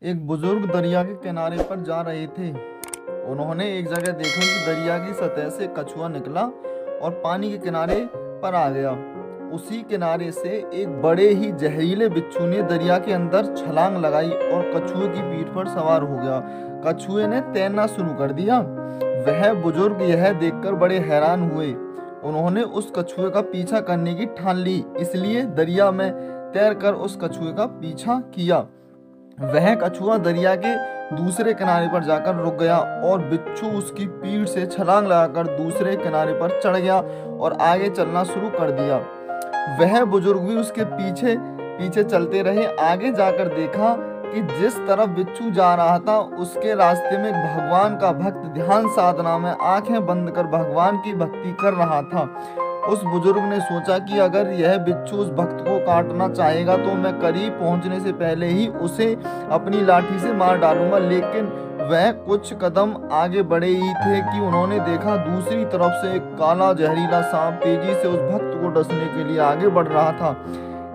एक बुजुर्ग दरिया के किनारे पर जा रहे थे। उन्होंने एक जगह देखा कि दरिया की सतह से कछुआ निकला और पानी के किनारे पर आ गया। उसी किनारे से एक बड़े ही जहरीले बिच्छू ने दरिया के अंदर छलांग लगाई और कछुए की पीठ पर सवार हो गया। कछुए ने तैरना शुरू कर दिया। वह बुजुर्ग यह देखकर बड़े हैरान हुए। उन्होंने उस कछुए का पीछा करने की ठान ली, इसलिए दरिया में तैरकर उस कछुए का पीछा किया। वह कछुआ दरिया के दूसरे किनारे पर जाकर रुक गया और बिच्छू उसकी पीठ से छलांग लगाकर दूसरे किनारे पर चढ़ गया और आगे चलना शुरू कर दिया। वह बुजुर्ग भी उसके पीछे पीछे चलते रहे। आगे जाकर देखा कि जिस तरफ बिच्छू जा रहा था उसके रास्ते में भगवान का भक्त ध्यान साधना में आंखें बंद कर भगवान की भक्ति कर रहा था। उस बुजुर्ग ने सोचा कि अगर यह बिच्छू उस भक्त को काटना चाहेगा तो मैं करीब पहुंचने से पहले ही उसे अपनी लाठी से मार डालूंगा। लेकिन वह कुछ कदम आगे बढ़े ही थे कि उन्होंने देखा दूसरी तरफ से एक काला जहरीला सांप तेजी से उस भक्त को डसने के लिए आगे बढ़ रहा था।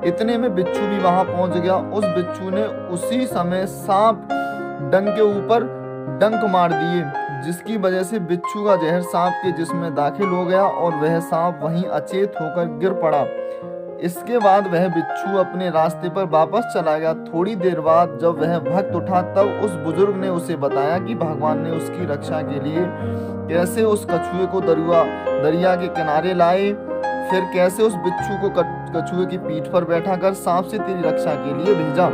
इतने में बिच्छू भी वहां पहुंच गया। उस बिच्छू ने उसी समय सांप डंक के ऊपर डंक मार दिए, जिसकी वजह से बिच्छू का जहर सांप के जिस्म में दाखिल हो गया और वह सांप वहीं अचेत होकर गिर पड़ा। इसके बाद वह बिच्छू अपने रास्ते पर वापस चला गया। थोड़ी देर बाद जब वह भक्त उठा तब उस बुजुर्ग ने उसे बताया कि भगवान ने उसकी रक्षा के लिए कैसे उस कछुए को दरिया के किनारे लाए, फिर कैसे उस बिच्छू को कछुए की पीठ पर बैठाकर सांप से तेरी रक्षा के लिए भेजा।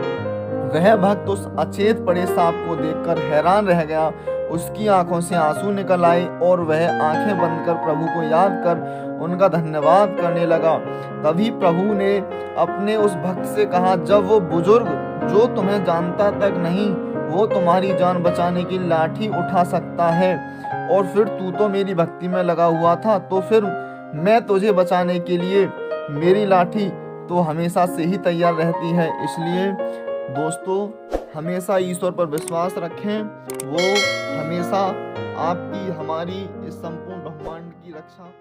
वह भक्त उस अचेत पड़े सांप को देखकर हैरान रह गया। उसकी आंखों से आंसू निकल आए और वह आंखें बंद कर प्रभु को याद कर उनका धन्यवाद करने लगा। तभी प्रभु ने अपने उस भक्त से कहा, जब वो बुजुर्ग जो तुम्हें जानता तक नहीं वो तुम्हारी जान बचाने की लाठी उठा सकता है और फिर तू तो मेरी भक्ति में लगा हुआ था, तो फिर मैं तुझे बचाने के लिए मेरी लाठी तो हमेशा से ही तैयार रहती है। इसलिए दोस्तों, हमेशा ईश्वर पर विश्वास रखें। वो हमेशा आपकी हमारी इस संपूर्ण ब्रह्मांड की रक्षा